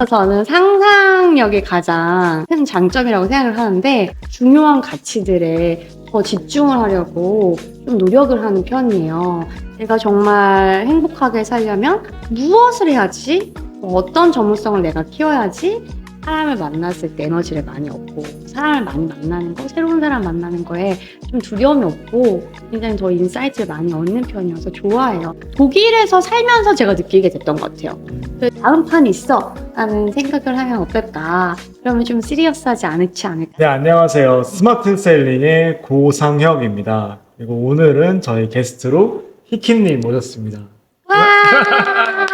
저는 상상력이 가장 큰 장점이라고 생각을 하는데 중요한 가치들에 더 집중을 하려고 좀 노력을 하는 편이에요. 제가 정말 행복하게 살려면 무엇을 해야지? 어떤 전문성을 내가 키워야지? 사람을 만났을 때 에너지를 많이 얻고 사람을 많이 만나는 거, 새로운 사람 만나는 거에 좀 두려움이 없고 굉장히 더 인사이트를 많이 얻는 편이어서 좋아해요. 독일에서 살면서 제가 느끼게 됐던 것 같아요. 그 다음 판이 있어 라는 생각을 하면 어떨까? 그러면 좀 시리어스하지 않지 않을까? 네, 안녕하세요. 스마트 셀링의 고상혁입니다. 그리고 오늘은 저희 게스트로 히키님 모셨습니다. 와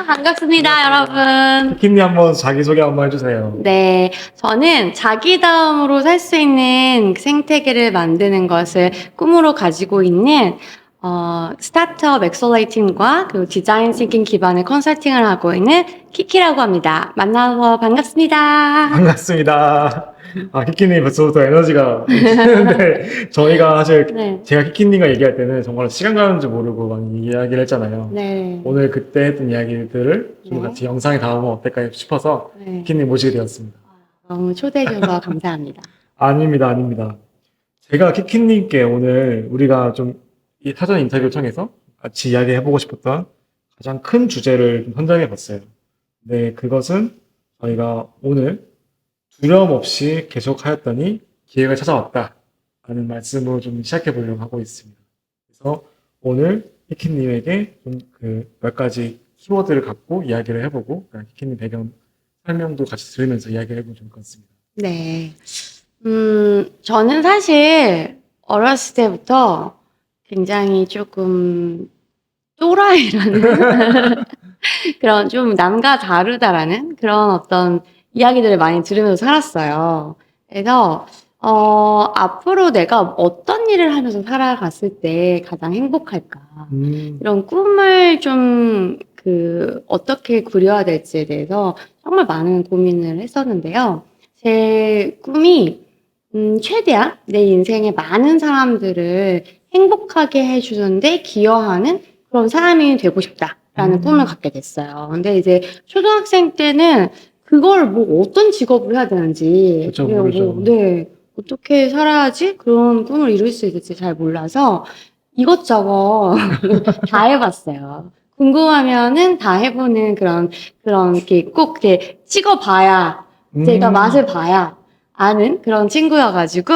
반갑습니다 여러분. 히키님 한번 자기소개 한번 해주세요. 네, 저는 자기 다음으로 살 수 있는 생태계를 만드는 것을 꿈으로 가지고 있는 스타트업 엑셀레이팅과 그리고 디자인 싱킹 기반의 컨설팅을 하고 있는 키키라고 합니다. 만나서 반갑습니다. 반갑습니다. 히키님 벌써부터 에너지가 넘치는데 저희가 사실 네, 제가 히키님과 얘기할 때는 정말 시간 가는 줄 모르고 많이 이야기를 했잖아요. 네, 오늘 그때 했던 이야기들을 좀 네. 같이 영상에 담으면 어떨까 싶어서 네. 히키님 모시게 되었습니다. 너무 초대해 주셔서 감사합니다. 아닙니다, 아닙니다. 제가 키키님께 오늘 우리가 좀 이 사전 인터뷰를 통해서 같이 이야기해보고 싶었던 가장 큰 주제를 좀 선정해봤어요. 네, 그것은 저희가 오늘 두려움 없이 계속하였더니 기회가 찾아왔다 라는 말씀으로 좀 시작해보려고 하고 있습니다. 그래서 오늘 키키님에게 좀 그 몇 가지 키워드를 갖고 이야기를 해보고 키키님 배경 설명도 같이 들으면서 이야기를 해보면 좋을 것 같습니다. 네. 저는 사실 어렸을 때부터 굉장히 조금 또라이라는 그런 좀 남과 다르다라는 그런 어떤 이야기들을 많이 들으면서 살았어요. 그래서, 앞으로 내가 어떤 일을 하면서 살아갔을 때 가장 행복할까. 이런 꿈을 좀 어떻게 그려야 될지에 대해서 정말 많은 고민을 했었는데요. 제 꿈이, 최대한 내 인생에 많은 사람들을 행복하게 해주는데 기여하는 그런 사람이 되고 싶다라는 꿈을 갖게 됐어요. 근데 이제 초등학생 때는 그걸 뭐 어떤 직업을 해야 되는지, 그쵸, 네, 모르죠. 네, 어떻게 살아야지 그런 꿈을 이룰 수 있을지 잘 몰라서 이것저것 다 해봤어요. 궁금하면은 다 해보는 그런, 이렇게 꼭 이렇게 찍어봐야, 제가 맛을 봐야 아는 그런 친구여가지고,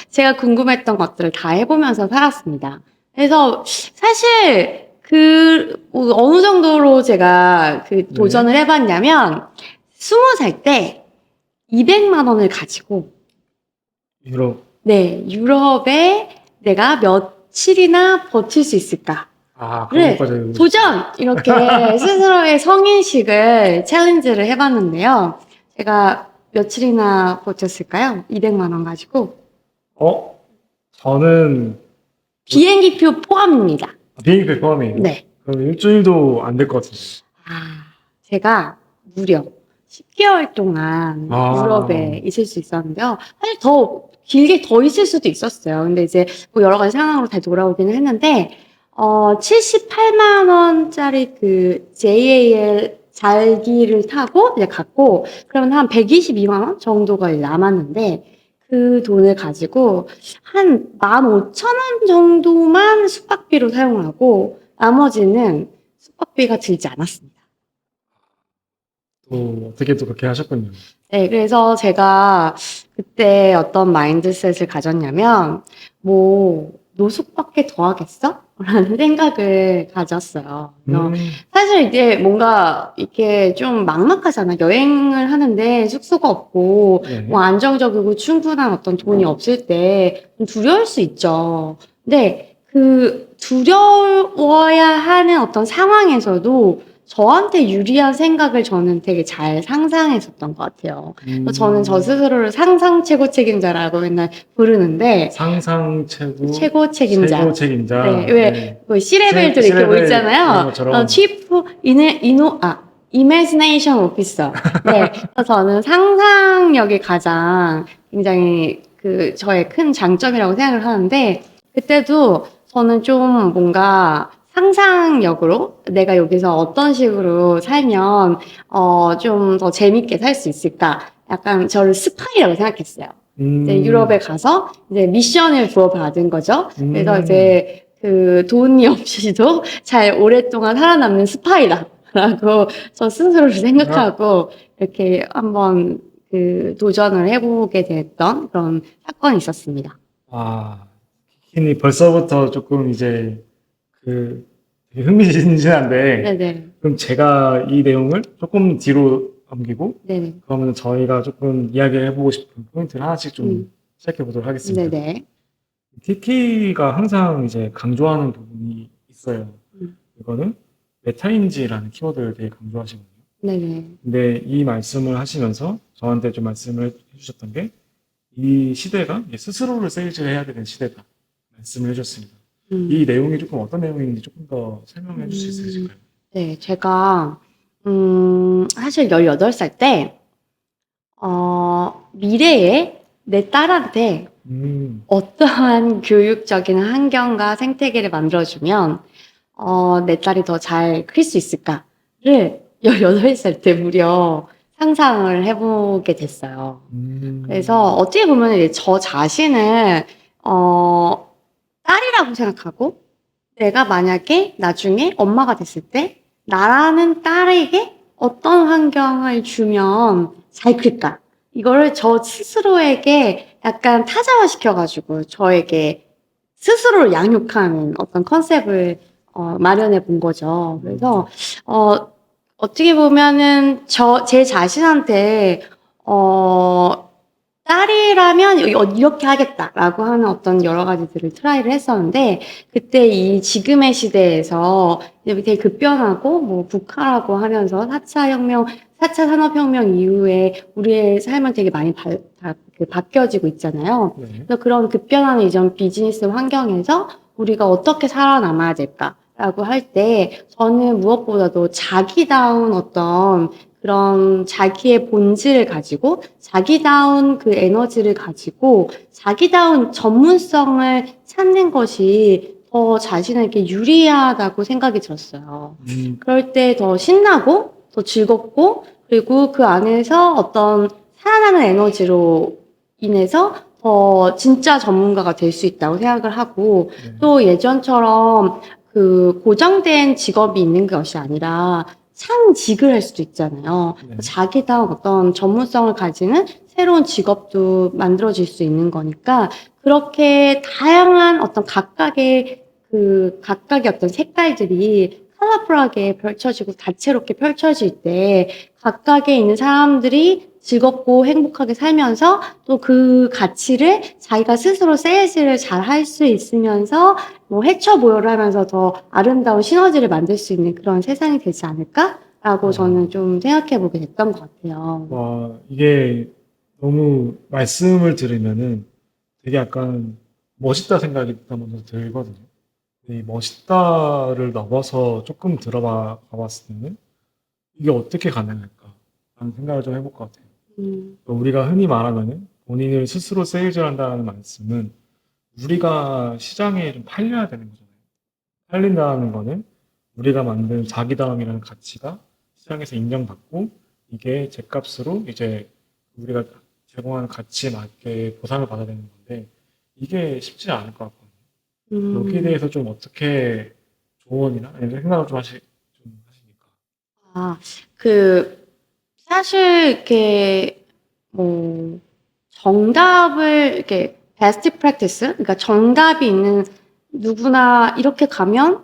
제가 궁금했던 것들을 다 해보면서 살았습니다. 그래서 사실 어느 정도로 제가 도전을 해봤냐면, 20살 때 200만 원을 가지고, 유럽. 네, 유럽에 내가 며칠이나 버틸 수 있을까? 그런 를 것까지. 도전! 이렇게 스스로의 성인식을 챌린지를 해봤는데요. 제가 며칠이나 버텼을까요? 200만 원 가지고. 저는 비행기표 포함입니다. 비행기 포함이에요. 네. 그럼 일주일도 안 될 것 같은데. 제가 무려 10개월 동안 유럽에 있을 수 있었는데요. 사실 더 길게 더 있을 수도 있었어요. 근데 이제 뭐 여러 가지 상황으로 다 돌아오기는 했는데, 78만 원짜리 JAL 잘기를 타고 이제 갔고, 그러면 한 122만 원 정도가 남았는데, 그 돈을 가지고 한 15,000원 정도만 숙박비로 사용을 하고, 나머지는 숙박비가 들지 않았습니다. 또 어떻게 또 그렇게 하셨군요. 네, 그래서 제가 그때 어떤 마인드셋을 가졌냐면, 노숙밖에 더 하겠어? 라는 생각을 가졌어요. 사실 이제 뭔가 이렇게 좀 막막하잖아. 여행을 하는데 숙소가 없고, 네. 뭐 안정적이고 충분한 어떤 돈이 없을 때 좀 두려울 수 있죠. 근데 두려워야 하는 어떤 상황에서도 저한테 유리한 생각을 저는 되게 잘 상상했었던 것 같아요. 그래서 저는 저 스스로를 상상 최고 책임자라고 맨날 부르는데, 상상 최고 책임자. 최고 책임자. 네, 왜, 뭐 C레벨들 이렇게 C레벨 뭐 이런 있잖아요. 것처럼. Chief Imagination Officer. 네, 그래서 저는 상상력이 가장 굉장히 저의 큰 장점이라고 생각을 하는데, 그때도 저는 좀 뭔가 상상력으로 내가 여기서 어떤 식으로 살면 좀 더 재밌게 살 수 있을까? 약간 저를 스파이라고 생각했어요. 이제 유럽에 가서 이제 미션을 부어받은 거죠. 그래서 이제 그 돈이 없이도 잘 오랫동안 살아남는 스파이다라고 저 스스로를 생각하고 이렇게 한번 그 도전을 해보게 됐던 그런 사건이 있었습니다. 아, 키키님 벌써부터 조금 이제 그 되게 흥미진진한데, 네네. 그럼 제가 이 내용을 조금 뒤로 넘기고, 네네. 그러면 저희가 조금 이야기해보고 싶은 포인트를 하나씩 좀 음. 시작해 보도록 하겠습니다. 네네. 키키가 항상 이제 강조하는 부분이 있어요. 음. 이거는 메타인지라는 키워드를 되게 강조하시거든요. 네네. 근데 이 말씀을 하시면서 저한테 좀 말씀을 해주셨던 게 이 시대가 이제 스스로를 세일즈해야 되는 시대다 말씀을 해주셨습니다. 이 내용이 조금 어떤 내용인지 조금 더 설명해 줄 수 있으실까요? 네, 제가, 사실 18살 때, 미래에 내 딸한테 어떠한 교육적인 환경과 생태계를 만들어주면, 내 딸이 더 잘 클 수 있을까를 18살 때 무려 상상을 해보게 됐어요. 그래서 어떻게 보면 이제 저 자신을, 딸이라고 생각하고, 내가 만약에 나중에 엄마가 됐을 때 나라는 딸에게 어떤 환경을 주면 잘 클까? 이거를 저 스스로에게 약간 타자화 시켜가지고 저에게 스스로를 양육하는 어떤 컨셉을 마련해 본 거죠. 그래서 어떻게 보면은 제 자신한테 딸이라면 이렇게 하겠다라고 하는 어떤 여러 가지들을 트라이를 했었는데, 그때 이 지금의 시대에서 이제 되게 급변하고, 뭐, 북한하고 하면서 4차 혁명, 4차 산업혁명 이후에 우리의 삶은 되게 많이 바뀌어지고 있잖아요. 네. 그래서 그런 급변하는 이전 비즈니스 환경에서 우리가 어떻게 살아남아야 될까라고 할 때, 저는 무엇보다도 자기다운 어떤 그런 자기의 본질을 가지고 자기다운 그 에너지를 가지고 자기다운 전문성을 찾는 것이 더 자신에게 유리하다고 생각이 들었어요. 그럴 때 더 신나고 더 즐겁고 그리고 그 안에서 어떤 살아나는 에너지로 인해서 더 진짜 전문가가 될 수 있다고 생각을 하고 네. 또 예전처럼 그 고정된 직업이 있는 것이 아니라 창직을 할 수도 있잖아요. 네. 자기다운 어떤 전문성을 가지는 새로운 직업도 만들어질 수 있는 거니까 그렇게 다양한 어떤 각각의 어떤 색깔들이 컬러풀하게 펼쳐지고 다채롭게 펼쳐질 때 각각에 있는 사람들이 즐겁고 행복하게 살면서 또 그 가치를 자기가 스스로 세일즈를 잘 할 수 있으면서 뭐 해처모여를 하면서 더 아름다운 시너지를 만들 수 있는 그런 세상이 되지 않을까라고 저는 좀 생각해 보게 됐던 것 같아요. 와, 이게 너무 말씀을 들으면은 되게 약간 멋있다 생각이 일단 먼저 들거든요. 근데 이 멋있다를 넘어서 조금 들어봐 봤을 때는 이게 어떻게 가능할까? 라는 생각을 좀 해볼 것 같아요. 우리가 흔히 말하면은 본인을 스스로 세일즈한다는 말씀은 우리가 시장에 좀 팔려야 되는 거잖아요. 팔린다는 거는 우리가 만든 자기다움이라는 가치가 시장에서 인정받고 이게 제값으로 이제 우리가 제공하는 가치에 맞게 보상을 받아야 되는 건데 이게 쉽지 않을 것 같거든요. 여기에 대해서 좀 어떻게 조언이나 이런 생각을 좀 하십니까? 아, 사실 이렇게 뭐 정답을 이렇게 베스트 프랙티스, 그러니까 정답이 있는 누구나 이렇게 가면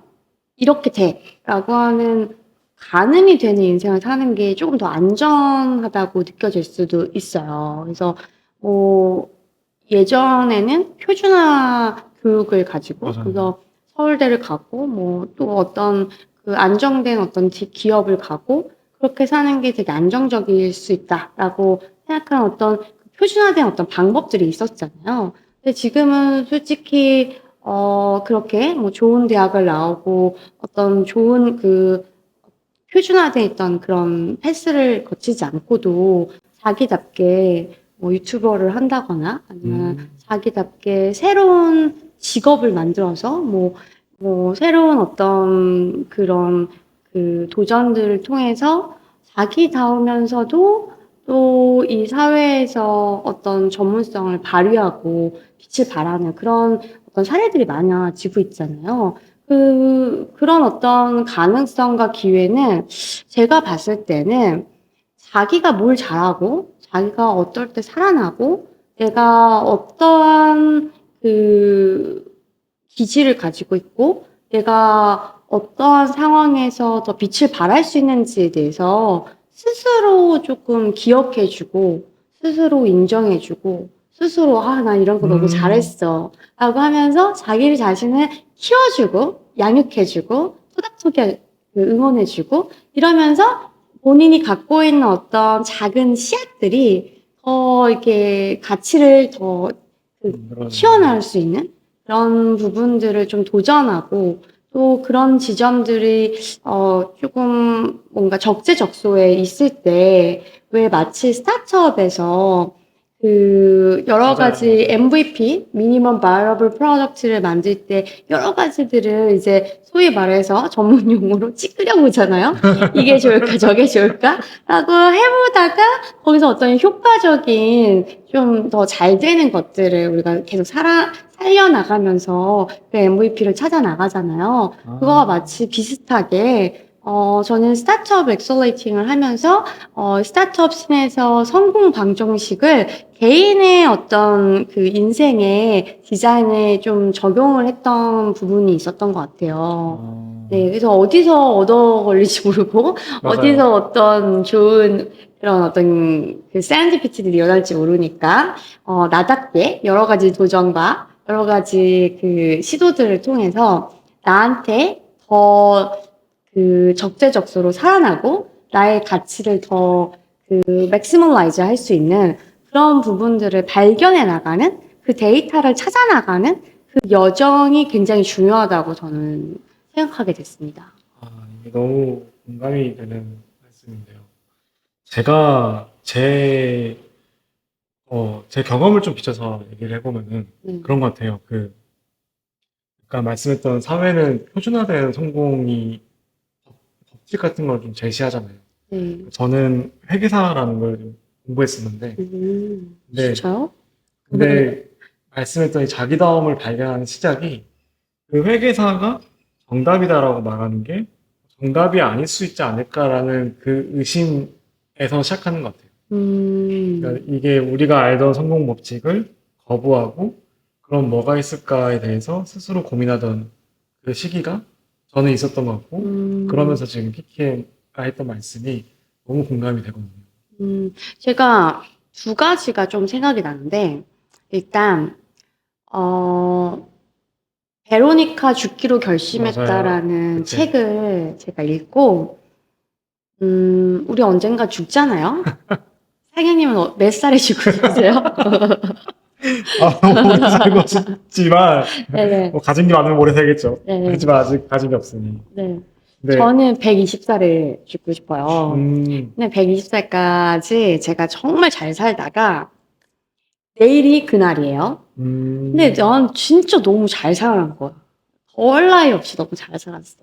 이렇게 돼라고 하는 가늠이 되는 인생을 사는 게 조금 더 안전하다고 느껴질 수도 있어요. 그래서 뭐 예전에는 표준화 교육을 가지고 맞아요. 그래서 서울대를 가고 뭐 또 어떤 그 안정된 어떤 기업을 가고 그렇게 사는 게 되게 안정적일 수 있다라고 생각하는 어떤 표준화된 어떤 방법들이 있었잖아요. 근데 지금은 솔직히 그렇게 뭐 좋은 대학을 나오고 어떤 좋은 그 표준화돼 있던 그런 패스를 거치지 않고도 자기답게 뭐 유튜버를 한다거나 아니면 자기답게 새로운 직업을 만들어서 뭐 새로운 어떤 그런 그 도전들을 통해서 자기다우면서도 또 이 사회에서 어떤 전문성을 발휘하고 빛을 발하는 그런 어떤 사례들이 많아지고 있잖아요. 그런 어떤 가능성과 기회는 제가 봤을 때는 자기가 뭘 잘하고, 자기가 어떨 때 살아나고, 내가 어떠한 그 기질을 가지고 있고, 내가 어떠한 상황에서 더 빛을 발할 수 있는지에 대해서 스스로 조금 기억해주고, 스스로 인정해주고, 스스로, 난 이런 거 너무 음, 잘했어. 라고 하면서 자기 자신을 키워주고, 양육해주고, 토닥토닥 응원해주고, 이러면서 본인이 갖고 있는 어떤 작은 씨앗들이 더 이렇게 가치를 더 그러네요. 키워나갈 수 있는 그런 부분들을 좀 도전하고 또 그런 지점들이 조금 뭔가 적재적소에 있을 때 왜 마치 스타트업에서 그 여러 맞아요, 가지 맞아요. MVP, 미니멈 바이러블 프로덕트를 만들 때 여러 가지들을 이제 소위 말해서 전문 용어로 찌끄려 보잖아요. 이게 좋을까, 저게 좋을까? 라고 해보다가 거기서 어떤 효과적인 좀 더 잘 되는 것들을 우리가 계속 살려나가면서 그 MVP를 찾아 나가잖아요. 그거와 아, 마치 비슷하게 저는 스타트업 엑셀레이팅을 하면서 스타트업 씬에서 성공 방정식을 개인의 어떤 그 인생의 디자인에 좀 적용을 했던 부분이 있었던 것 같아요. 네, 어, 그래서 어디서 얻어 걸릴지 모르고, 맞아요. 어디서 어떤 좋은 그런 어떤 그 세렌디피티들이 일어날지 모르니까, 나답게 여러 가지 도전과 여러 가지 그 시도들을 통해서 나한테 더 그 적재적소로 살아나고 나의 가치를 더 맥시멀라이즈 할 수 있는 그런 부분들을 발견해 나가는 그 데이터를 찾아 나가는 그 여정이 굉장히 중요하다고 저는 생각하게 됐습니다. 이게 너무 공감이 되는 말씀인데요. 제가 제 경험을 좀 비춰서 얘기를 해보면은 네. 그런 것 같아요. 아까 말씀했던 사회는 표준화된 성공이 법칙 같은 걸 좀 제시하잖아요. 네. 저는 회계사라는 걸 좀 공부했었는데, 근데, 진짜요? 근데 말씀했던 이 자기다움을 발견하는 시작이 그 회계사가 정답이다라고 말하는 게 정답이 아닐 수 있지 않을까라는 그 의심에서 시작하는 것 같아요. 그러니까 음, 이게 우리가 알던 성공 법칙을 거부하고 그럼 뭐가 있을까에 대해서 스스로 고민하던 그 시기가 저는 있었던 것 같고 음, 그러면서 지금 키키가 했던 말씀이 너무 공감이 되거든요. 제가 두 가지가 좀 생각이 나는데, 일단, 어, 베로니카 죽기로 맞아요. 결심했다라는 그치. 책을 제가 읽고, 우리 언젠가 죽잖아요? 사장님은 몇 살에 죽고 싶으세요? 오래 살고 싶지만 네네. 뭐 가진 게 많으면 오래 살겠죠. 네네. 하지만 아직 가진 게 없으니. 네. 근데 저는 120살에 죽고 싶어요. 음, 근데 120살까지 제가 정말 잘 살다가 내일이 그날이에요. 근데 음, 난 진짜 너무 잘 살아난 거야. 덜 나이 없이 너무 잘 살았어.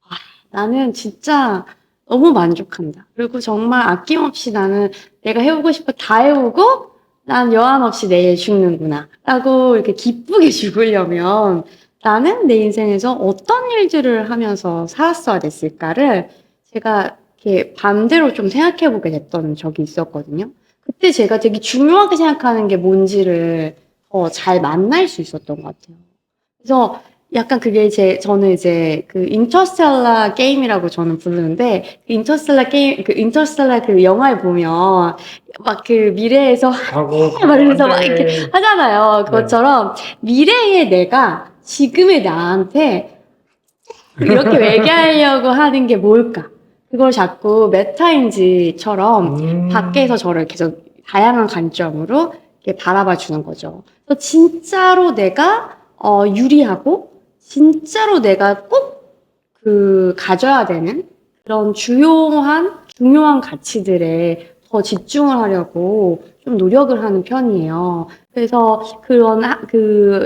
아, 나는 진짜 너무 만족한다. 그리고 정말 아낌없이 나는 내가 해오고 싶어 다 해오고 난 여한 없이 내일 죽는구나. 라고 이렇게 기쁘게 죽으려면 나는 내 인생에서 어떤 일들을 하면서 살았어야 됐을까를 제가 이렇게 반대로 좀 생각해 보게 됐던 적이 있었거든요. 그때 제가 되게 중요하게 생각하는 게 뭔지를 더 잘 만날 수 있었던 것 같아요. 그래서 약간 그게 저는 이제 그 인터스텔라 게임이라고 저는 부르는데, 인터스텔라 그 영화에 보면 막 그 미래에서 하고 막 가고 안 이러면서 막 이렇게 돼. 하잖아요. 네. 그것처럼 미래의 내가 지금의 나한테 이렇게 얘기하려고 하는 게 뭘까? 그걸 자꾸 메타인지처럼 밖에서 음, 저를 계속 다양한 관점으로 이렇게 바라봐 주는 거죠. 그래서 진짜로 내가 유리하고 진짜로 내가 꼭 가져야 되는 그런 중요한 가치들에 더 집중을 하려고 좀 노력을 하는 편이에요. 그래서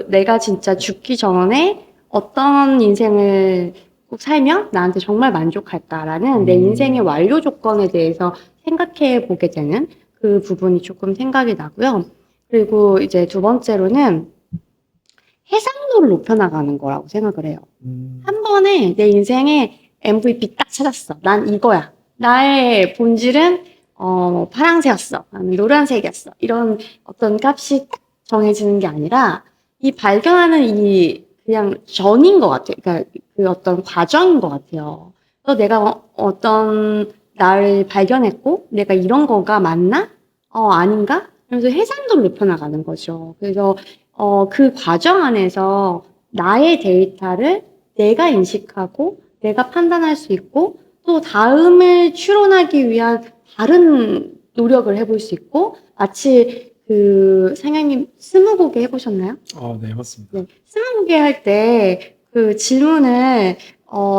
내가 진짜 죽기 전에 어떤 인생을 꼭 살면 나한테 정말 만족할까라는 내 인생의 완료 조건에 대해서 생각해 보게 되는 그 부분이 조금 생각이 나고요. 그리고 이제 두 번째로는 해상도를 높여나가는 거라고 생각을 해요. 한 번에 내 인생의 MVP 딱 찾았어. 난 이거야. 나의 본질은 파란색이었어. 나는 노란색이었어. 이런 어떤 값이 딱 정해지는 게 아니라 이 발견하는 이 그냥 전인 것 같아요. 그러니까 그 어떤 과정인 것 같아요. 그래서 내가 어떤 나를 발견했고 내가 이런 거가 맞나? 아닌가? 그래서 해상도를 높여나가는 거죠. 그래서 그 과정 안에서 나의 데이터를 내가 인식하고 내가 판단할 수 있고 또 다음을 추론하기 위한 다른 노력을 해볼 수 있고 마치 그 상현님 스무고개 해보셨나요? 네, 맞습니다. 네. 스무고개 할 때 그 질문을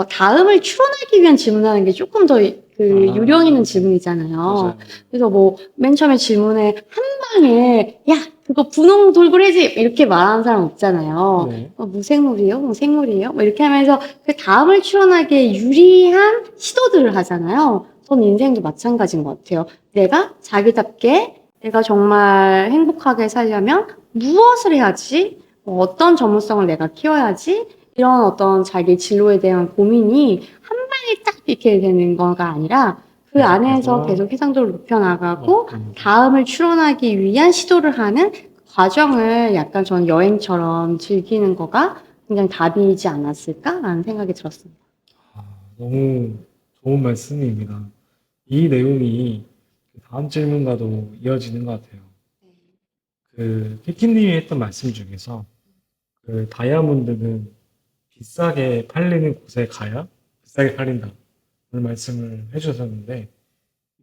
다음을 추론하기 위한 질문하는 게 조금 더 그 요령 있는 질문이잖아요. 맞아요. 그래서 뭐 맨 처음에 질문에 한 방에 야 그거 분홍 돌고래지 이렇게 말하는 사람 없잖아요. 네. 무생물이에요? 뭐 생물이에요? 뭐 이렇게 하면서 그 다음을 추론하기에 유리한 시도들을 하잖아요. 전 인생도 마찬가지인 것 같아요. 내가 자기답게 내가 정말 행복하게 살려면 무엇을 해야지? 어떤 전문성을 내가 키워야지? 이런 어떤 자기 진로에 대한 고민이 한 방에 딱 이렇게 되는 거가 아니라 그 안에서 계속 해상도를 높여나가고 다음을 추론하기 위한 시도를 하는 과정을 약간 저는 여행처럼 즐기는 거가 굉장히 답이지 않았을까라는 생각이 들었습니다. 너무 좋은 말씀입니다. 이 내용이 다음 질문과도 이어지는 것 같아요. 그 키키님이 했던 말씀 중에서 그 다이아몬드는 비싸게 팔리는 곳에 가야 비싸게 팔린다. 그런 말씀을 해주셨는데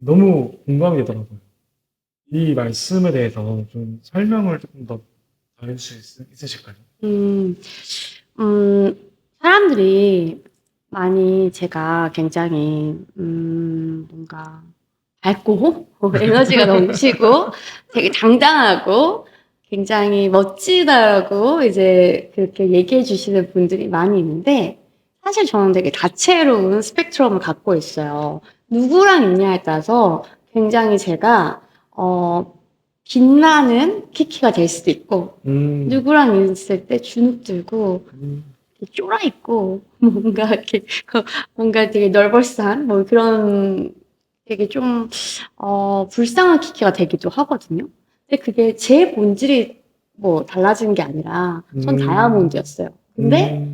너무 공감이 되더라고요. 이 말씀에 대해서 좀 설명을 조금 더 해줄 수 있으실까요? 음, 사람들이 많이 제가 굉장히, 뭔가 밝고, 에너지가 넘치고, 되게 당당하고, 굉장히 멋지다고 이제 그렇게 얘기해 주시는 분들이 많이 있는데, 사실 저는 되게 다채로운 스펙트럼을 갖고 있어요. 누구랑 있냐에 따라서 굉장히 제가, 빛나는 키키가 될 수도 있고, 누구랑 있을 때 주눅 들고, 이렇게 쫄아 있고, 뭔가 이렇게, 뭔가 되게 널벌한, 뭐 그런 되게 좀, 불쌍한 키키가 되기도 하거든요. 근데 그게 제 본질이 뭐 달라지는 게 아니라, 전 다이아몬드였어요. 근데,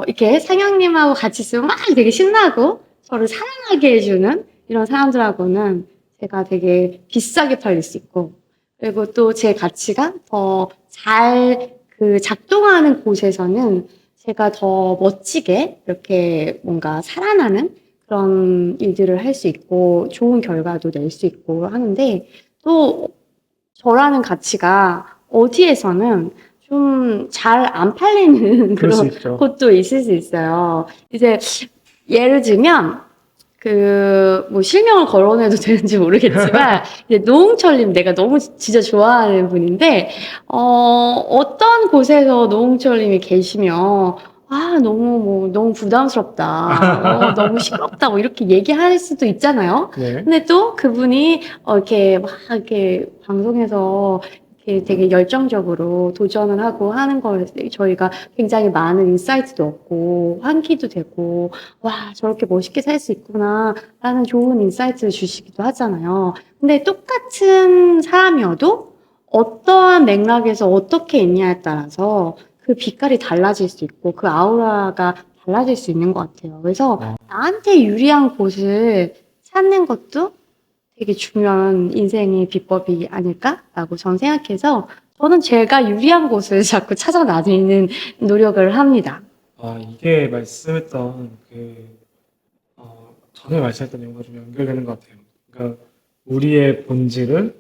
이렇게 상영님하고 같이 있으면 막 되게 신나고, 저를 사랑하게 해주는 이런 사람들하고는 제가 되게 비싸게 팔릴 수 있고, 그리고 또 제 가치가 더 잘 그 작동하는 곳에서는 제가 더 멋지게 이렇게 뭔가 살아나는 그런 일들을 할 수 있고 좋은 결과도 낼 수 있고 하는데 또 저라는 가치가 어디에서는 좀 잘 안 팔리는 그럴 수 그런 있죠. 곳도 있을 수 있어요. 이제 예를 들면 뭐 실명을 거론해도 되는지 모르겠지만, 이제 노홍철님 내가 너무 진짜 좋아하는 분인데, 어떤 곳에서 노홍철님이 계시면, 너무 부담스럽다. 너무 시끄럽다. 뭐 이렇게 얘기할 수도 있잖아요. 네. 근데 또 그분이, 이렇게 방송에서 이렇게 되게 열정적으로 도전을 하고 하는 걸 저희가 굉장히 많은 인사이트도 얻고, 환기도 되고, 와, 저렇게 멋있게 살 수 있구나, 라는 좋은 인사이트를 주시기도 하잖아요. 근데 똑같은 사람이어도 어떠한 맥락에서 어떻게 있냐에 따라서 그 빛깔이 달라질 수 있고 그 아우라가 달라질 수 있는 것 같아요. 그래서 나한테 유리한 곳을 찾는 것도 되게 중요한 인생의 비법이 아닐까라고 전 생각해서 저는 제가 유리한 곳을 자꾸 찾아 다니는 노력을 합니다. 이게 말씀했던 전에 말씀했던 내용과 좀 연결되는 것 같아요. 그러니까 우리의 본질은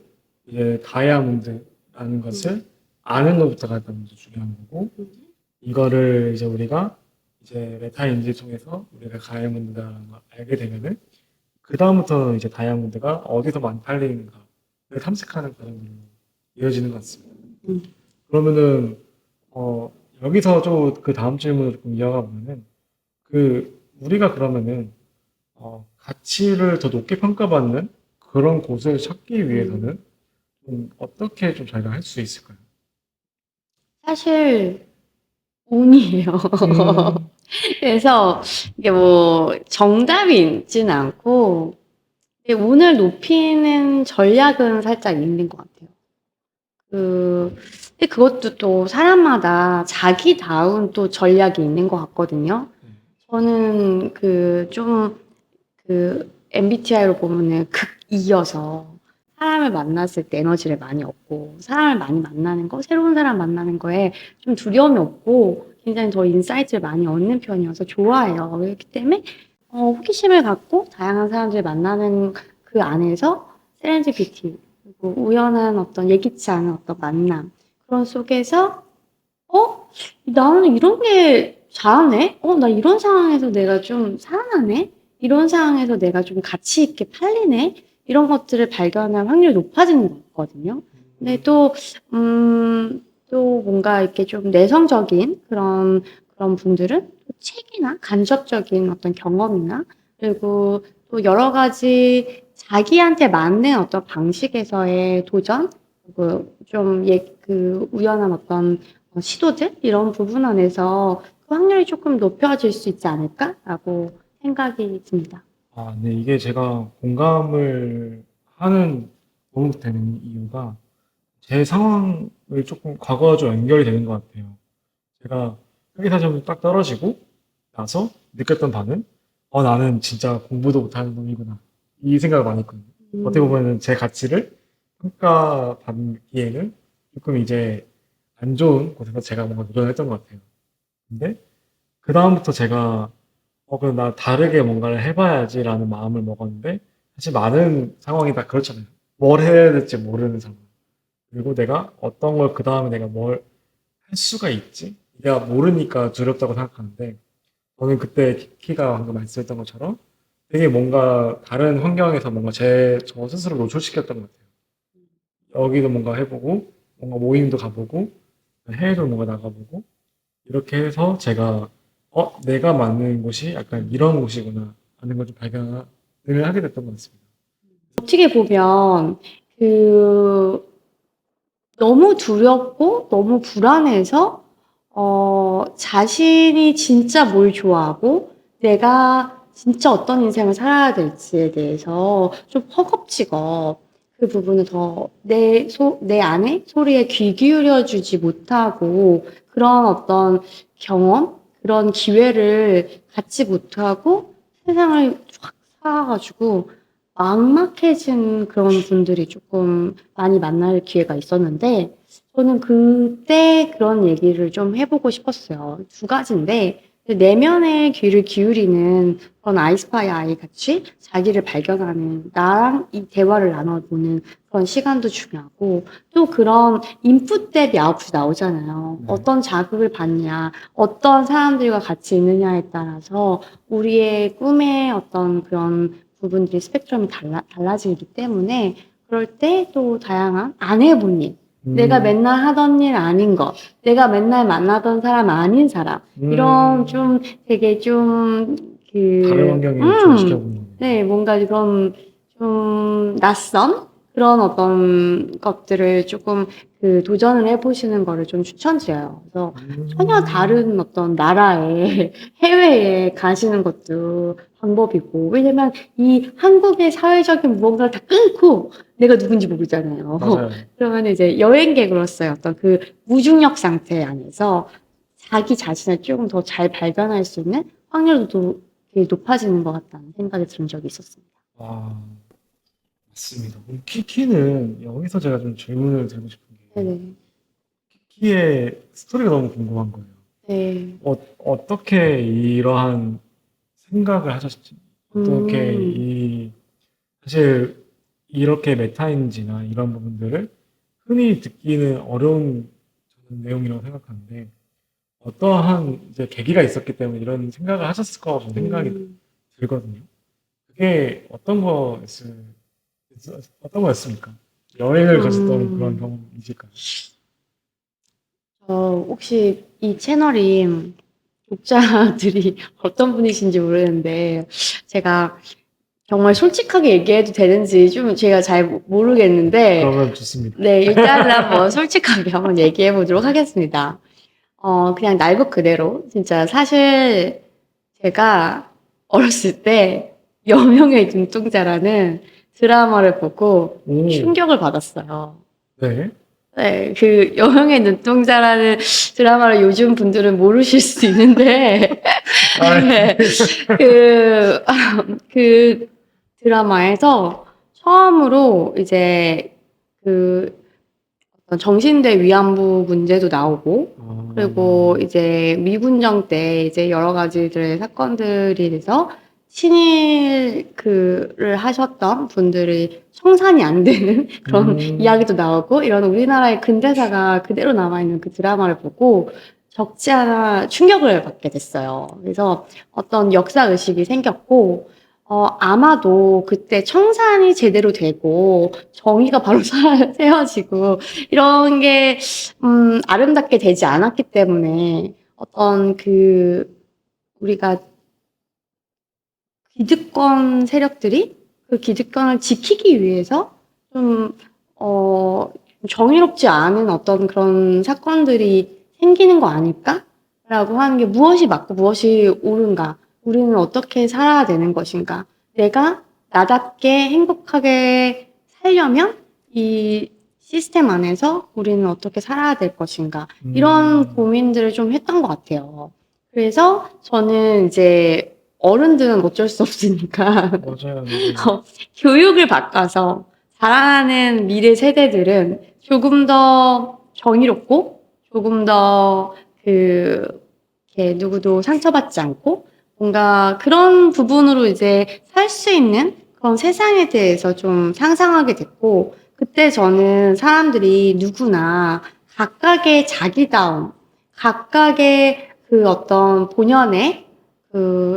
이제 다이아몬드라는 것을 아는 것부터가 먼저 중요한 거고, 이거를 이제 우리가 이제 메타 인지를 통해서 우리가 다이아몬드라는 걸 알게 되면은 그 다음부터는 이제 다이아몬드가 어디서 많이 팔리는가를 탐색하는 과정으로 이어지는 것 같습니다. 음. 그러면은 여기서 좀 그 다음 질문을 좀 이어가 보면은 우리가 그러면은 가치를 더 높게 평가받는 그런 곳을 찾기 위해서는 좀 어떻게 좀 저희가 할 수 있을까요? 사실 운이에요. 음, 그래서 이게 뭐 정답이 있지는 않고 근데 운을 높이는 전략은 살짝 있는 것 같아요. 근데 그것도 또 사람마다 자기다운 또 전략이 있는 것 같거든요. 저는 MBTI로 보면은 극E여서 사람을 만났을 때 에너지를 많이 얻고 사람을 많이 만나는 거, 새로운 사람 만나는 거에 좀 두려움이 없고 굉장히 더 인사이트를 많이 얻는 편이어서 좋아해요. 그렇기 때문에 호기심을 갖고 다양한 사람들을 만나는 그 안에서 세렌디피티 그리고 우연한 어떤 예기치 않은 어떤 만남 그런 속에서 나는 이런 게 잘하네? 나 이런 상황에서 내가 좀 살아나네? 이런 상황에서 내가 좀 가치 있게 팔리네? 이런 것들을 발견할 확률이 높아지는 것 같거든요. 근데 또 뭔가 이렇게 좀 내성적인 그런 분들은 또 책이나 간접적인 어떤 경험이나 그리고 또 여러 가지 자기한테 맞는 어떤 방식에서의 도전, 우연한 어떤 시도들 이런 부분 안에서 그 확률이 조금 높여질 수 있지 않을까라고 생각이 듭니다. 네, 이게 제가 공감을 하는 도움 되는 이유가 제 상황을 조금 과거와 좀 연결이 되는 것 같아요. 제가 학위사정이 딱 떨어지고 나서 느꼈던 바는 나는 진짜 공부도 못하는 놈이구나. 이 생각을 많이 했거든요. 어떻게 음, 보면 제 가치를 평가받기에는 조금 이제 안 좋은 곳에서 제가 뭔가 도전했던 것 같아요. 근데 그다음부터 제가 그럼 나 다르게 뭔가를 해봐야지라는 마음을 먹었는데 사실 많은 상황이 다 그렇잖아요. 뭘 해야 될지 모르는 상황. 그리고 내가 어떤 걸 그다음에 내가 뭘 할 수가 있지? 내가 모르니까 두렵다고 생각하는데 저는 그때 키가 방금 말씀했던 것처럼 되게 뭔가 다른 환경에서 뭔가 저 스스로 노출시켰던 것 같아요. 여기도 뭔가 해보고 뭔가 모임도 가보고 해외도 뭔가 나가보고 이렇게 해서 제가 내가 맞는 곳이 약간 이런 곳이구나 하는 걸 좀 발견을 하게 됐던 것 같습니다. 어떻게 보면 그 너무 두렵고 너무 불안해서 자신이 진짜 뭘 좋아하고 내가 진짜 어떤 인생을 살아야 될지에 대해서 좀 허겁지겁 그 부분을 더 내 안에 소리에 귀 기울여 주지 못하고 그런 어떤 경험, 그런 기회를 갖지 못하고 세상을 쫙 살아가지고 막막해진 그런 분들이 조금 많이 만날 기회가 있었는데 저는 그때 그런 얘기를 좀 해보고 싶었어요. 두 가지인데 내면의 귀를 기울이는 그런 아이스파이 아이 같이 자기를 발견하는 나랑 이 대화를 나눠보는 그런 시간도 중요하고 또 그런 인풋 대비 아웃풋이 나오잖아요. 네. 어떤 자극을 받냐, 어떤 사람들과 같이 있느냐에 따라서 우리의 꿈의 어떤 그런 부분들이 스펙트럼이 달라지기 때문에 그럴 때 또 다양한 안 해본 일, 내가 음, 맨날 하던 일 아닌 것, 내가 맨날 만나던 사람 아닌 사람, 이런 음, 좀 되게 좀 다른 환경에 노출시켜보는 거예요. 네, 뭔가 그런 좀 낯선 그런 어떤 것들을 조금 도전을 해보시는 거를 좀 추천드려요. 그래서 전혀 음, 다른 어떤 나라에 해외에 가시는 것도 방법이고 왜냐면 이 한국의 사회적인 무언가를 다 끊고 내가 누군지 모르잖아요. 맞아요. 그러면 이제 여행객으로서의 어떤 그 무중력 상태 안에서 자기 자신을 조금 더 잘 발견할 수 있는 확률도 되게 높아지는 것 같다는 생각이 든 적이 있었습니다. 아, 맞습니다. 그럼 키키는 여기서 제가 좀 질문을 드리고 싶은 게 네네. 키키의 스토리가 너무 궁금한 거예요. 네. 어떻게 이러한 생각을 하셨지? 어떻게 음, 사실 이렇게 메타인지나 이런 부분들을 흔히 듣기는 어려운 저는 내용이라고 생각하는데 어떠한 이제 계기가 있었기 때문에 이런 생각을 하셨을 거라고 저는 생각이 음. 들거든요. 그게 어떤 거였습니까? 여행을 가셨던 그런 음, 경험이실까요? 혹시 이 채널이 독자들이 어떤 분이신지 모르는데, 제가 정말 솔직하게 얘기해도 되는지 좀 제가 잘 모르겠는데, 그러면 좋습니다. 네, 일단은 한번 솔직하게 한번 얘기해 보도록 하겠습니다. 그냥 날것 그대로. 진짜 사실 제가 어렸을 때 여명의 눈동자라는 드라마를 보고 오, 충격을 받았어요. 네. 네, 그 여명의 눈동자라는 드라마를 요즘 분들은 모르실 수도 있는데, 아, 네, 그, 그 드라마에서 처음으로 이제 그 어떤 정신대 위안부 문제도 나오고, 그리고 이제 미군정 때 이제 여러 가지들의 사건들이 돼서 친일 그를 하셨던 분들이 청산이 안 되는 그런 이야기도 나오고, 이런 우리나라의 근대사가 그대로 남아있는 그 드라마를 보고 적지 않아 충격을 받게 됐어요. 그래서 어떤 역사 의식이 생겼고, 아마도 그때 청산이 제대로 되고 정의가 바로 세워지고 이런 게 아름답게 되지 않았기 때문에 어떤 우리가 기득권 세력들이 그 기득권을 지키기 위해서 좀, 정의롭지 않은 어떤 그런 사건들이 생기는 거 아닐까라고 하는 게 무엇이 맞고 무엇이 옳은가? 우리는 어떻게 살아야 되는 것인가? 내가 나답게 행복하게 살려면 이 시스템 안에서 우리는 어떻게 살아야 될 것인가? 이런 고민들을 좀 했던 것 같아요. 그래서 저는 이제 어른들은 어쩔 수 없으니까 맞아요. 교육을 바꿔서 자라나는 미래 세대들은 조금 더 정의롭고 조금 더 이렇게 누구도 상처받지 않고 뭔가 그런 부분으로 이제 살 수 있는 그런 세상에 대해서 좀 상상하게 됐고, 그때 저는 사람들이 누구나 각각의 자기다움, 각각의 그 어떤 본연의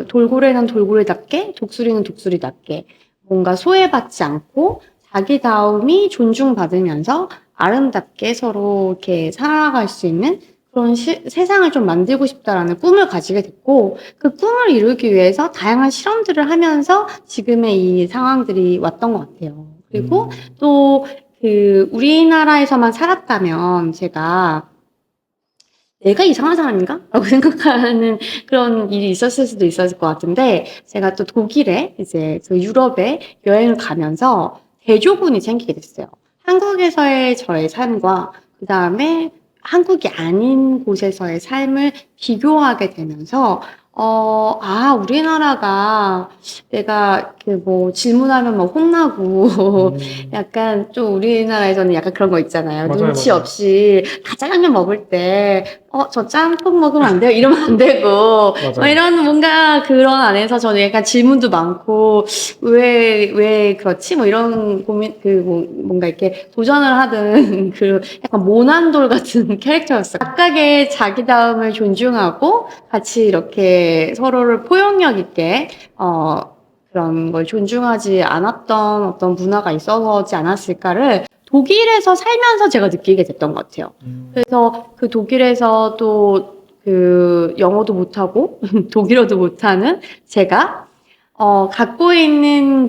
돌고래는 돌고래답게, 독수리는 독수리답게 뭔가 소외받지 않고 자기다움이 존중받으면서 아름답게 서로 이렇게 살아갈 수 있는 그런 세상을 좀 만들고 싶다라는 꿈을 가지게 됐고, 그 꿈을 이루기 위해서 다양한 실험들을 하면서 지금의 이 상황들이 왔던 것 같아요. 그리고 또 우리나라에서만 살았다면 제가 내가 이상한 사람인가? 라고 생각하는 그런 일이 있었을 수도 있었을 것 같은데, 제가 또 독일에 이제 그 유럽에 여행을 가면서 대조군이 생기게 됐어요. 한국에서의 저의 삶과 그 다음에 한국이 아닌 곳에서의 삶을 비교하게 되면서, 우리나라가 내가 질문하면 막 혼나고, 약간 좀 우리나라에서는 약간 그런 거 있잖아요. 맞아요, 눈치 맞아요. 없이 짜장면 먹을 때, 저 짬뽕 먹으면 안 돼요? 이러면 안 되고, 맞아요. 이런 뭔가 그런 안에서 저는 약간 질문도 많고, 왜 그렇지? 뭐 이런 고민, 뭔가 이렇게 도전을 하던 약간 모난돌 같은 캐릭터였어요. 각각의 자기다움을 존중하고 같이 이렇게 서로를 포용력 있게, 그런 걸 존중하지 않았던 어떤 문화가 있어서지 않았을까를 독일에서 살면서 제가 느끼게 됐던 것 같아요. 그래서 그 독일에서 또 영어도 못하고 독일어도 못하는 제가 갖고 있는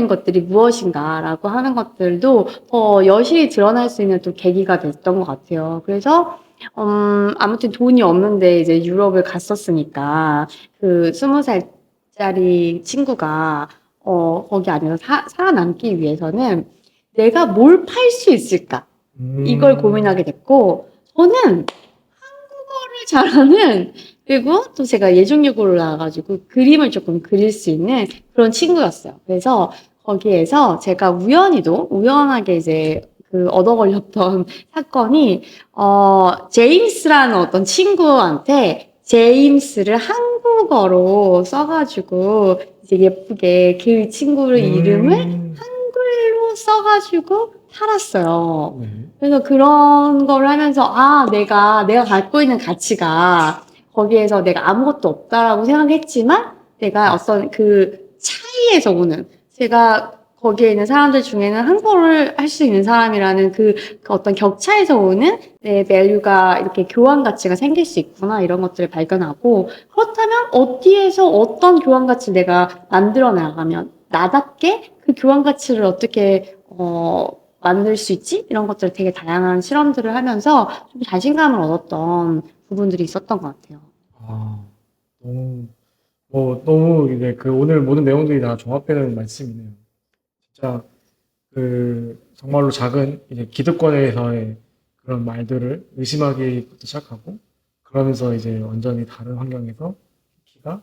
것들이 무엇인가라고 하는 것들도 더 여실히 드러날 수 있는 또 계기가 됐던 것 같아요. 그래서 아무튼 돈이 없는데 이제 유럽을 갔었으니까 20살짜리 친구가 거기 안에서 살아남기 위해서는 내가 뭘 팔 수 있을까? 이걸 고민하게 됐고, 저는 한국어를 잘하는, 그리고 또 제가 예중여고를 나와가지고 그림을 조금 그릴 수 있는 그런 친구였어요. 그래서 거기에서 제가 우연하게 이제 얻어 걸렸던 사건이, 제임스라는 어떤 친구한테 제임스를 한국어로 써가지고 이제 예쁘게 그 친구의 이름을 한글로 써가지고 팔았어요. 네. 그래서 그런 걸 하면서, 내가 갖고 있는 가치가 거기에서 내가 아무것도 없다라고 생각했지만, 내가 어떤 그 차이에서 오는, 제가 거기에 있는 사람들 중에는 한국어를 할 수 있는 사람이라는 그 어떤 격차에서 오는 내 밸류가 이렇게 교환 가치가 생길 수 있구나 이런 것들을 발견하고 그렇다면 어디에서 어떤 교환 가치를 내가 만들어 나가면 나답게 그 교환 가치를 어떻게 만들 수 있지? 이런 것들을 되게 다양한 실험들을 하면서 좀 자신감을 얻었던 부분들이 있었던 것 같아요. 아, 너무, 너무 이제 그 오늘 모든 내용들이 다 종합되는 말씀이네요. 진짜 정말로 작은 이제 기득권에서의 그런 말들을 의심하기부터 시작하고 그러면서 이제 완전히 다른 환경에서 키가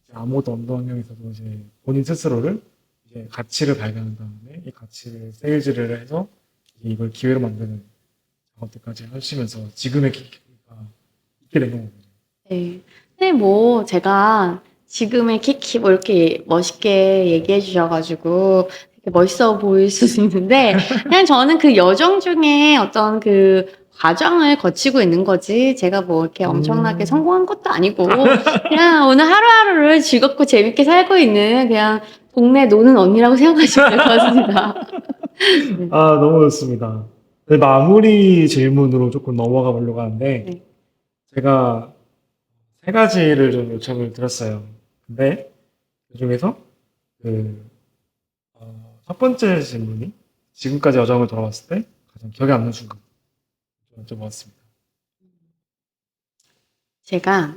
이제 아무것도 없는 환경에서도 이제 본인 스스로를 이제 가치를 발견한 다음에 이 가치를 세일즈를 해서 이제 이걸 기회로 만드는 작업들까지 하시면서 지금의 키가 있게 된 거거든요. 네. 근데 뭐 제가 지금의 키키 뭐 이렇게 멋있게 얘기해 주셔가지고 되게 멋있어 보일 수도 있는데 그냥 저는 그 여정 중에 어떤 그 과정을 거치고 있는 거지 제가 뭐 이렇게 엄청나게 음, 성공한 것도 아니고 그냥 오늘 하루하루를 즐겁고 재밌게 살고 있는 그냥 동네 노는 언니라고 생각하시면 될 것 같습니다. 네. 아, 너무 좋습니다. 네, 마무리 질문으로 조금 넘어가 보려고 하는데 네. 제가 세 가지를 좀 요청을 드렸어요. 근데 그중에서 그, 첫 번째 질문이 지금까지 여정을 돌아봤을 때 가장 기억에 남는 순간 좀 여쭤봤습니다. 제가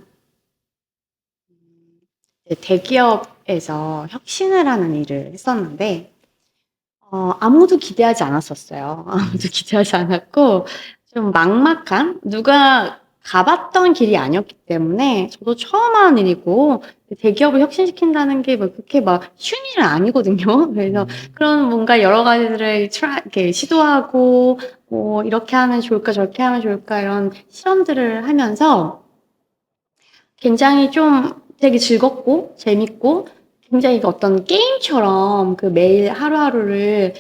대기업에서 혁신을 하는 일을 했었는데 아무도 기대하지 않았었어요. 아무도 기대하지 않았고, 좀 막막한, 누가 가봤던 길이 아니었기 때문에, 저도 처음 하는 일이고, 대기업을 혁신시킨다는 게 뭐 그렇게 막 쉬운 일은 아니거든요. 그래서 그런 뭔가 여러 가지들을 이렇게 시도하고, 뭐, 이렇게 하면 좋을까, 저렇게 하면 좋을까, 이런 실험들을 하면서 굉장히 좀 되게 즐겁고, 재밌고, 굉장히 그 어떤 게임처럼 그 매일 하루하루를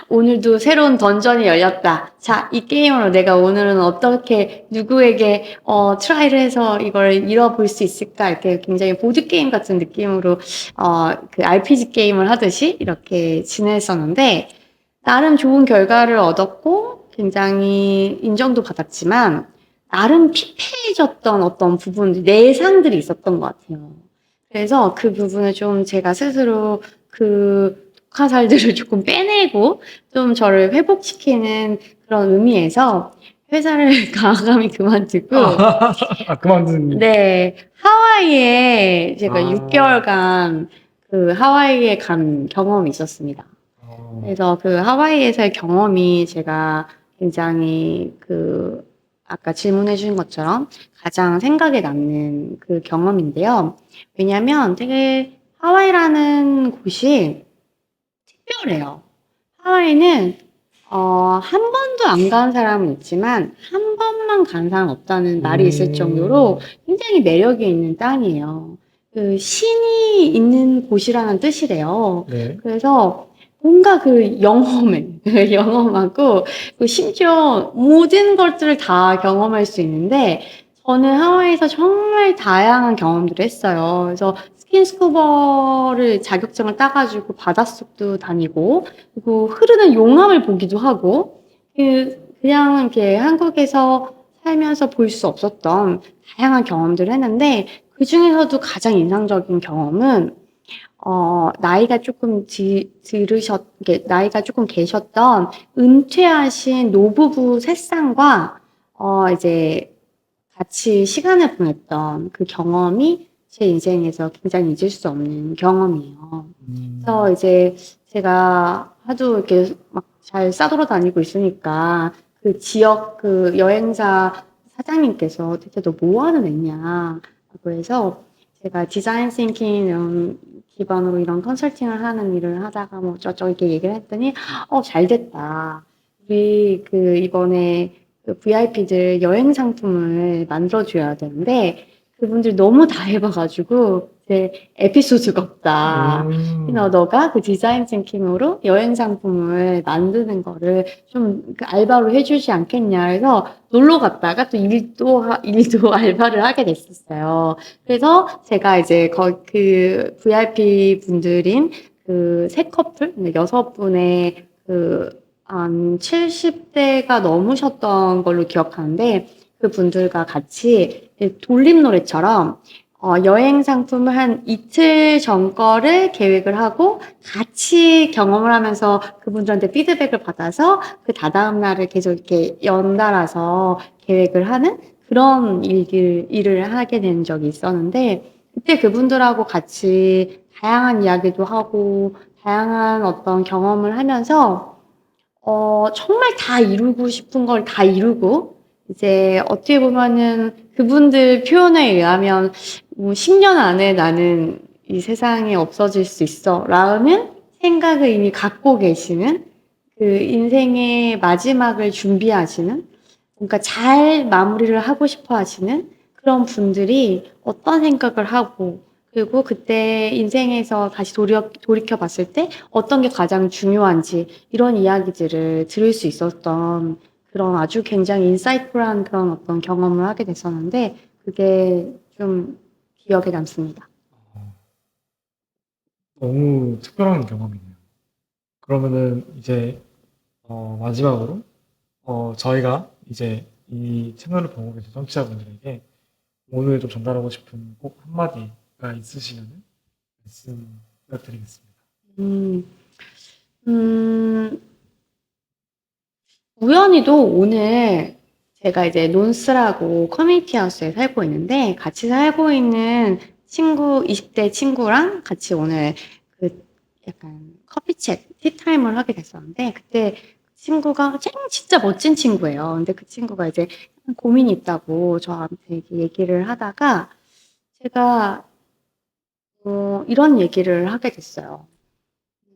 오늘도 새로운 던전이 열렸다. 자, 이 게임으로 내가 오늘은 어떻게 누구에게 트라이를 해서 이걸 잃어볼 수 있을까? 이렇게 굉장히 보드 게임 같은 느낌으로 그 RPG 게임을 하듯이 이렇게 지냈었는데 나름 좋은 결과를 얻었고 굉장히 인정도 받았지만 나름 피폐해졌던 어떤 부분, 내상들이 있었던 것 같아요. 그래서 그 부분을 좀 제가 스스로 그 독화살들을 조금 빼내고 좀 저를 회복시키는 그런 의미에서 회사를 과감히 그만두고 그만둔, 네, 하와이에 제가 아, 6개월간 그 하와이에 간 경험이 있었습니다. 어, 그래서 그 하와이에서의 경험이 제가 굉장히 그 아까 질문해 주신 것처럼 가장 생각에 남는 그 경험인데요. 왜냐면 되게 하와이라는 곳이 특별해요. 하와이는 한 번도 안 간 사람은 있지만 한 번만 간 사람 없다는 말이 있을 정도로 음, 굉장히 매력이 있는 땅이에요. 그 신이 있는 곳이라는 뜻이래요. 네. 그래서 뭔가 그 영험해. 영험하고 그 심지어 모든 것들을 다 경험할 수 있는데 저는 하와이에서 정말 다양한 경험들을 했어요. 그래서 스킨스쿠버를 자격증을 따가지고 바닷속도 다니고 그리고 흐르는 용암을 보기도 하고 그냥 이렇게 한국에서 살면서 볼 수 없었던 다양한 경험들을 했는데 그중에서도 가장 인상적인 경험은 나이가 조금 이게 나이가 조금 계셨던 은퇴하신 노부부 셋상과 이제 같이 시간을 보냈던 그 경험이 제 인생에서 굉장히 잊을 수 없는 경험이에요. 그래서 이제 제가 하도 이렇게 막 잘 싸돌아다니고 있으니까 그 지역 그 여행사 사장님께서 대체 너 뭐 하는 애냐. 그래서 제가 디자인 싱킹 이런 기반으로 이런 컨설팅을 하는 일을 하다가 뭐 저쪽 이렇게 얘기를 했더니 잘 됐다. 우리 그 이번에 그 VIP들 여행 상품을 만들어줘야 되는데 그분들 너무 다 해봐가지고 이제 에피소드가 없다. 너가 그 디자인 띵킹으로 여행 상품을 만드는 거를 좀그 알바로 해주지 않겠냐 해서 놀러 갔다가 또 일도 알바를 하게 됐었어요. 그래서 제가 이제 그 VIP 분들인 그 그 세 커플, 6분의 한 70대가 넘으셨던 걸로 기억하는데 그분들과 같이 돌림노래처럼 여행 상품을 한 이틀 전 거를 계획을 하고 같이 경험을 하면서 그분들한테 피드백을 받아서 그 다다음 날을 계속 이렇게 연달아서 계획을 하는 그런 일을 하게 된 적이 있었는데 그때 그분들하고 같이 다양한 이야기도 하고 다양한 어떤 경험을 하면서 정말 다 이루고 싶은 걸 다 이루고 이제 어떻게 보면은 그분들 표현에 의하면 10년 안에 나는 이 세상에 없어질 수 있어 라는 생각을 이미 갖고 계시는 그 인생의 마지막을 준비하시는 그러니까 잘 마무리를 하고 싶어 하시는 그런 분들이 어떤 생각을 하고 그리고 그때 인생에서 다시 돌이켜 봤을 때 어떤 게 가장 중요한지 이런 이야기들을 들을 수 있었던 그런 아주 굉장히 인사이트풀한 그런 어떤 경험을 하게 됐었는데 그게 좀 기억에 남습니다. 너무 특별한 경험이네요. 그러면은 이제 마지막으로 저희가 이제 이 채널을 보고 계신 청취자분들에게 오늘 좀 전달하고 싶은 꼭 한마디가 있으시면 말씀 부탁드리겠습니다. 음, 음, 우연히도 오늘 제가 이제 논스라고 커뮤니티 하우스에 살고 있는데 같이 살고 있는 친구, 20대 친구랑 같이 오늘 그 약간 커피챗, 티타임을 하게 됐었는데 그때 친구가 진짜 멋진 친구예요. 근데 그 친구가 이제 고민이 있다고 저한테 이렇게 얘기를 하다가 제가 이런 얘기를 하게 됐어요.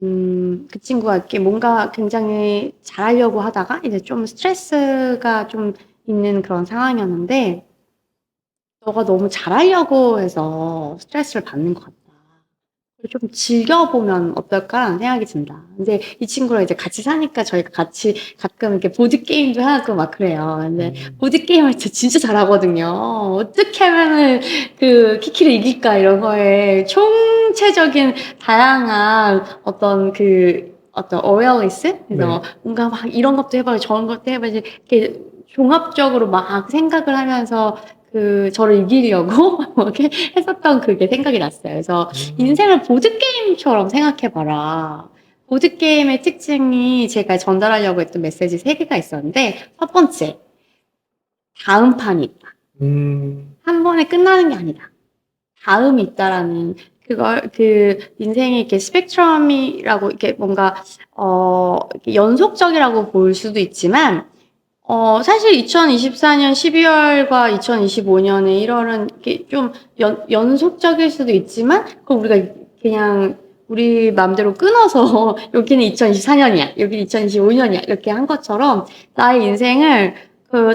그 친구가 이렇게 뭔가 굉장히 잘하려고 하다가 이제 좀 스트레스가 좀 있는 그런 상황이었는데, 너가 너무 잘하려고 해서 스트레스를 받는 것 같다. 좀 즐겨보면 어떨까라는 생각이 든다. 근데 이 친구랑 이제 같이 사니까 저희가 같이 가끔 이렇게 보드게임도 하고 막 그래요. 근데 보드게임 할 때 진짜 잘하거든요. 어떻게 하면은 그 키키를 이길까 이런 거에 총체적인 다양한 어떤 어웨어리스? 그래서 네. 뭔가 막 이런 것도 해봐요. 저런 것도 해봐야지. 이렇게 종합적으로 막 생각을 하면서 저를 이기려고 이렇게 했었던 그게 생각이 났어요. 그래서 음, 인생을 보드게임처럼 생각해봐라. 보드게임의 특징이 제가 전달하려고 했던 메시지 3개가 있었는데, 첫 번째, 다음 판이 있다. 한 번에 끝나는 게 아니다. 다음이 있다라는 인생의 이렇게 스펙트럼이라고 이렇게 뭔가, 이렇게 연속적이라고 볼 수도 있지만, 사실 2024년 12월과 2025년의 1월은 이렇게 좀 연속적일 수도 있지만, 그걸 우리가 그냥 우리 마음대로 끊어서 여기는 2024년이야, 여기는 2025년이야, 이렇게 한 것처럼 나의 인생을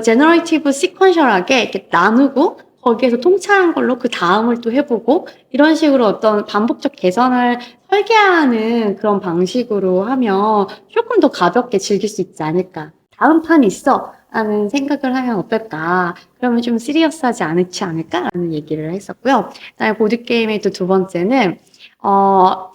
제너레이티브 시퀀셜하게 이렇게 나누고 거기에서 통찰한 걸로 그 다음을 또 해보고 이런 식으로 어떤 반복적 개선을 설계하는 그런 방식으로 하면 조금 더 가볍게 즐길 수 있지 않을까. 다음 판이 있어. 라는 생각을 하면 어떨까. 그러면 좀 시리어스하지 않지 않을까라는 얘기를 했었고요. 그다음에 보드게임의 또 두 번째는,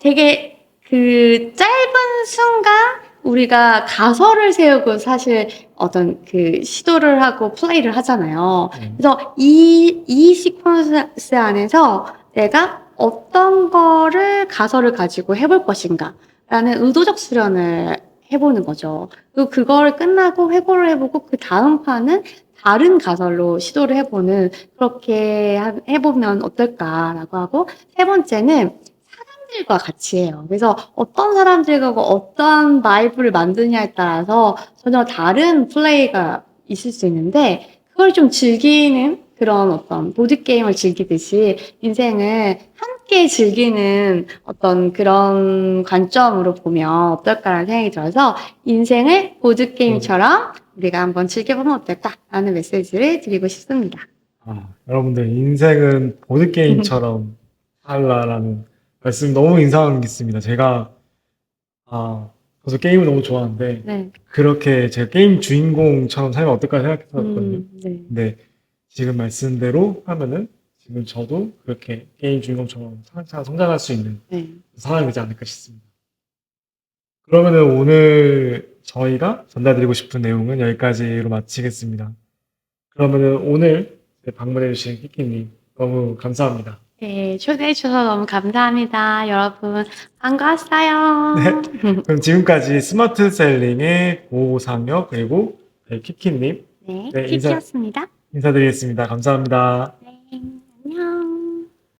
되게 그 짧은 순간 우리가 가설을 세우고 사실 어떤 시도를 하고 플레이를 하잖아요. 그래서 이 시퀀스 안에서 내가 어떤 거를 가설을 가지고 해볼 것인가 라는 의도적 수련을 해보는 거죠. 그리고 그걸 끝나고 회고를 해보고 그 다음 판은 다른 가설로 시도를 해보는 그렇게 해보면 어떨까라고 하고 세 번째는 사람들과 같이 해요. 그래서 어떤 사람들과 어떤 바이브를 만드냐에 따라서 전혀 다른 플레이가 있을 수 있는데 그걸 좀 즐기는 그런 어떤 보드게임을 즐기듯이 인생을 함께 즐기는 어떤 그런 관점으로 보면 어떨까라는 생각이 들어서 인생을 보드게임처럼 우리가 한번 즐겨보면 어떨까라는 메시지를 드리고 싶습니다. 여러분들 인생은 보드게임처럼 살라라는 말씀 너무 인상 깊습니다. 제가 저도 게임을 너무 좋아하는데 네. 그렇게 제가 게임 주인공처럼 살면 어떨까 생각했었거든요. 네. 근데 지금 말씀대로 하면은 지금 저도 그렇게 게임 주인공처럼 차근차근 성장할 수 있는 네. 상황이 되지 않을까 싶습니다. 그러면은 오늘 저희가 전달드리고 싶은 내용은 여기까지로 마치겠습니다. 그러면은 오늘 방문해주신 키키님 너무 감사합니다. 네, 초대해 주셔서 너무 감사합니다. 여러분, 반가웠어요. 그럼 지금까지 스마트 셀링의 고상혁 그리고 키키님 네, 네, 키키였습니다. 인사드리겠습니다. 감사합니다.